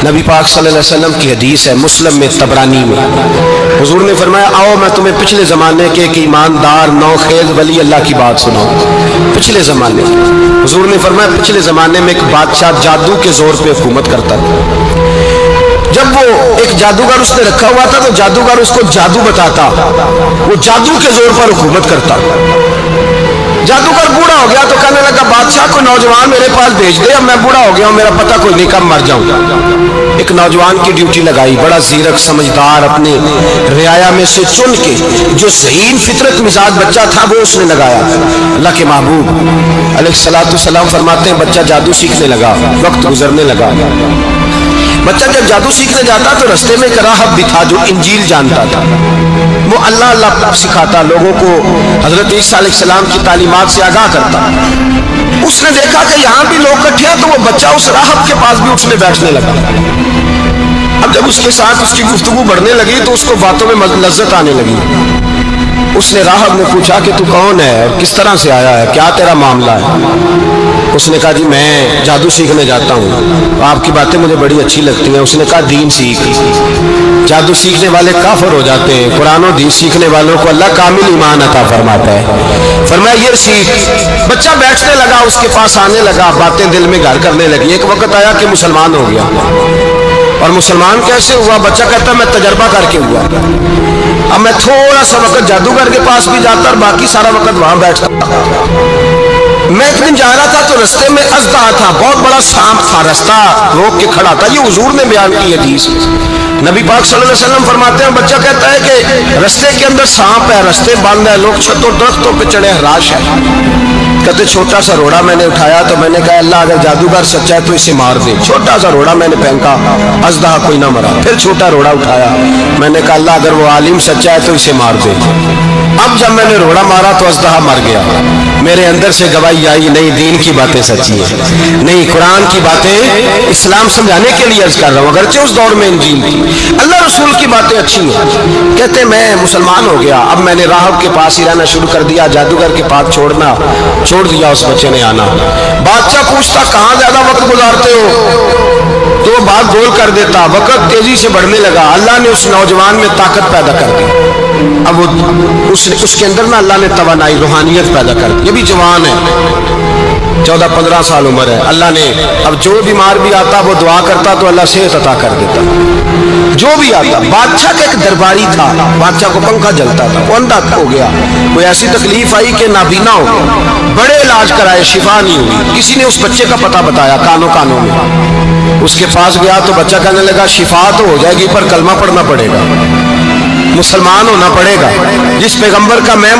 نبی پاک صلی اللہ علیہ وسلم کی حدیث ہے مسلم میں تبرانی میں، حضور نے فرمایا آؤ میں تمہیں پچھلے زمانے کے ایک ایماندار نوخیز ولی اللہ کی بات سناؤں۔ پچھلے زمانے حضور نے فرمایا پچھلے زمانے میں ایک بادشاہ جادو کے زور پہ حکومت کرتا تھا۔ جب وہ ایک جادوگر اس نے رکھا ہوا تھا تو جادوگر اس کو جادو بتاتا، وہ جادو کے زور پر حکومت کرتا۔ جادوگر بوڑھا ہو گیا تو کہنے لگا بادشاہ کو نوجوان میرے پاس بھیج دے، اب میں بوڑھا ہو گیا ہوں میرا پتہ کوئی نہیں کب مر جاؤں۔ ایک نوجوان کی ڈیوٹی لگائی، بڑا زیرک سمجھدار اپنے رعایا میں سے چن کے جو ذہین فطرت مزاج بچہ تھا وہ اس نے لگایا۔ اللہ کے محبوب علیہ الصلوۃ والسلام فرماتے ہیں بچہ جادو سیکھنے لگا، وقت گزرنے لگا۔ بچہ جب جادو سیکھنے جاتا تو رستے میں ایک راہب بھی تھا جو انجیل جانتا تھا، وہ اللہ سکھاتا، لوگوں کو حضرت عیسیٰ علیہ السلام کی تعلیمات سے آگاہ کرتا۔ اس نے دیکھا کہ یہاں بھی لوگ کٹھے ہیں تو وہ بچہ اس راہب کے پاس بھی اٹھنے بیٹھنے لگا۔ اب جب اس کے ساتھ اس کی گفتگو بڑھنے لگی تو اس کو باتوں میں لذت آنے لگی۔ اس نے راہب نے پوچھا کہ تو کون ہے اور کس طرح سے آیا ہے، کیا تیرا معاملہ ہے؟ اس نے کہا جی میں جادو سیکھنے جاتا ہوں، آپ کی باتیں مجھے بڑی اچھی لگتی ہیں۔ اس نے کہا دین سیکھ، جادو سیکھنے والے کافر ہو جاتے ہیں، قرآن و دین سیکھنے والوں کو اللہ کامل ایمان عطا فرماتا ہے۔ فرمایا یہ سیکھ۔ بچہ بیٹھنے لگا، اس کے پاس آنے لگا، باتیں دل میں گھر کرنے لگی۔ ایک وقت آیا کہ مسلمان ہو گیا، اور مسلمان کیسے ہوا؟ بچہ کہتا میں تجربہ کر کے ہوا، اب میں تھوڑا سا وقت جادوگر کے پاس بھی جاتا اور باقی سارا وقت وہاں بیٹھتا۔ میں ایک دن جا رہا تھا تو رستے میں اژدہا تھا، بہت بڑا سانپ تھا، رستہ روک کے کھڑا تھا۔ یہ حضور نے بیان کی حدیث۔ نبی پاک صلی اللہ علیہ وسلم فرماتے ہیں بچہ کہتا ہے کہ رستے کے اندر سانپ ہے، رستے بند ہے، لوگ چھتوں درختوں پہ چڑھے ہراش ہے۔ کہتے چھوٹا سا روڑا میں نے اٹھایا تو میں نے کہا اللہ اگر جادوگر سچا ہے تو اسے مار دے۔ چھوٹا سا روڑا میں نے پھینکا، اژدہا کوئی نہ مرا۔ پھر چھوٹا روڑا اٹھایا، میں نے کہا اللہ اگر وہ عالم سچا ہے تو اسے مار دے۔ اب جب میں نے روڑا مارا تو اژدہا مر گیا۔ میرے اندر سے گواہی آئی نہیں دین کی باتیں سچی ہیں، نہیں قرآن کی باتیں اسلام سمجھانے کے لیے عرض کر رہا ہوں، اگرچہ اس دور میں انجیل تھی، اللہ رسول کی باتیں اچھی ہیں۔ کہتے میں مسلمان ہو گیا، اب میں نے راہب کے پاس ہی رہنا شروع کر دیا، جادوگر کے پاس چھوڑ دیا، اس بچے نے آنا۔ بادشاہ پوچھتا کہاں زیادہ وقت گزارتے ہو تو وہ بات گول کر دیتا، وقت تیزی سے بڑھنے لگا۔ اللہ نے اس نوجوان میں طاقت پیدا کر دی، اب وہ اس کے اندر نا اللہ نے توانائی روحانیت پیدا کر دی۔ یہ بھی جوان ہے، 14-15 سال عمر ہے۔ اللہ نے اب جو بیمار بھی آتا وہ دعا کرتا تو اللہ صحت عطا کر دیتا، جو بھی آتا۔ بادشاہ کا ایک درباری تھا، بادشاہ کو پنکھا جلتا تھا، وہ اندھا ہو گیا، کوئی ایسی تکلیف آئی کہ نابینا ہو گیا، بڑے علاج کرائے شفا نہیں ہوئی۔ کسی نے اس بچے کا پتہ بتایا کانوں میں، اس کے پاس گیا تو بچہ کہنے لگا شفا تو ہو جائے گی پر کلمہ پڑھنا پڑے گا، مسلمان ہونا پڑے گا، جس پیغمبر کا میں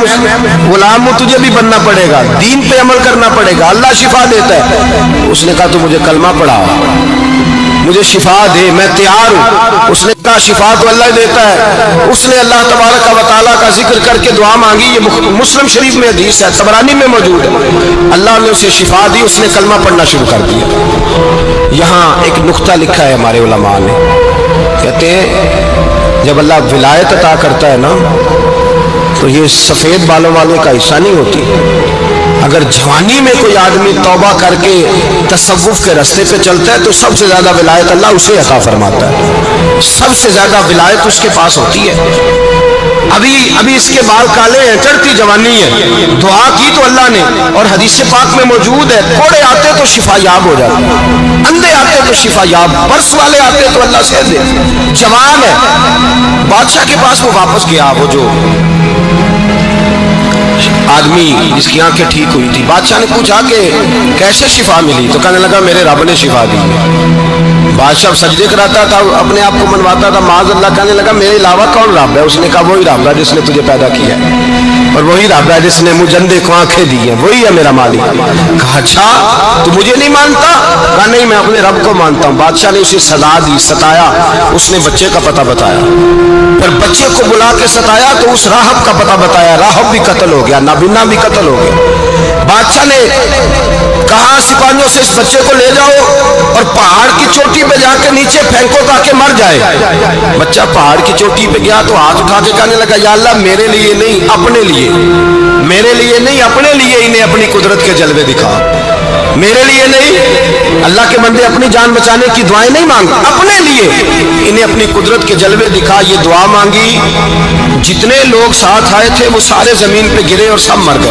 غلام ہوں تجھے بھی بننا پڑے گا، دین پہ عمل کرنا پڑے گا، اللہ شفا دیتا ہے۔ اس نے کہا تو مجھے کلمہ پڑھا، مجھے شفا دے، میں تیار ہوں۔ اس نے کہا شفا تو اللہ دیتا ہے۔ اس نے اللہ تبارک و تعالیٰ کا ذکر کر کے دعا مانگی، یہ مسلم شریف میں حدیث ہے، طبرانی میں موجود ہے۔ اللہ نے اسے شفا دی، اس نے کلمہ پڑھنا شروع کر دیا۔ یہاں ایک نقطہ لکھا ہے ہمارے علماء نے، کہتے ہیں جب اللہ ولایت عطا کرتا ہے نا تو یہ سفید بالوں والے کا حصہ نہیں ہوتی۔ اگر جوانی میں کوئی آدمی توبہ کر کے تصوف کے راستے پہ چلتا ہے تو سب سے زیادہ ولایت اللہ اسے عطا فرماتا ہے، سب سے زیادہ ولایت اس کے پاس ہوتی ہے۔ ابھی اس کے بال کالے ہیں، چڑھتی جوانی ہے، دعا کی تو اللہ نے، اور حدیث پاک میں موجود ہے کوڑے آتے تو شفا یاب ہو جاتے، اندھے آتے تو شفا یاب، برس والے آتے تو اللہ سے دے۔ جوان ہے، بادشاہ کے پاس وہ واپس گیا، وہ جو آدمی جس کی آنکھیں ٹھیک ہوئی تھی، بادشاہ نے پوچھا کہ کیسے شفا ملی تو کہنے لگا میرے رب نے شفا دی۔ بادشاہ سجدے کراتا تھا، اپنے آپ کو منواتا تھا معاذ اللہ، کہنے لگا میرے علاوہ کون رب ہے؟ اس نے کہا وہی رب ہے جس نے تجھے پیدا کیا ہے، اور وہی رب ہے جس نے مجھے اندھے کو آنکھیں دی ہیں، وہی ہے میرا مالک۔ کہا اچھا تو مجھے نہیں مانتا؟ کہا نہیں میں اپنے رب کو مانتا ہوں۔ بادشاہ نے اسے سزا دی، ستایا، اس نے بچے کا پتہ بتایا، پھر بچے کو بلا کے ستایا تو اس راہب کا پتہ بتایا، راہب بھی قتل ہو گیا، نابینا بھی قتل ہو گیا۔ بادشاہ نے کہا سپاہیوں سے اس بچے کو لے جاؤ اور پہاڑ کی چوٹی پہ جا کے نیچے پھینکو تاکہ مر جائے۔ بچہ پہاڑ کی چوٹی پہ گیا تو ہاتھ اٹھا کے کہنے لگا یا اللہ میرے لیے نہیں اپنے لیے، میرے لیے نہیں اپنے لیے انہیں اپنی قدرت کے جلوے دکھا، میرے لیے نہیں۔ اللہ کے بندے اپنی جان بچانے کی دعائیں نہیں مانگتے، اپنے لیے انہیں اپنی قدرت کے جلوے دکھا، یہ دعا مانگی۔ جتنے لوگ ساتھ آئے تھے وہ سارے زمین پہ گرے اور سب مر گئے۔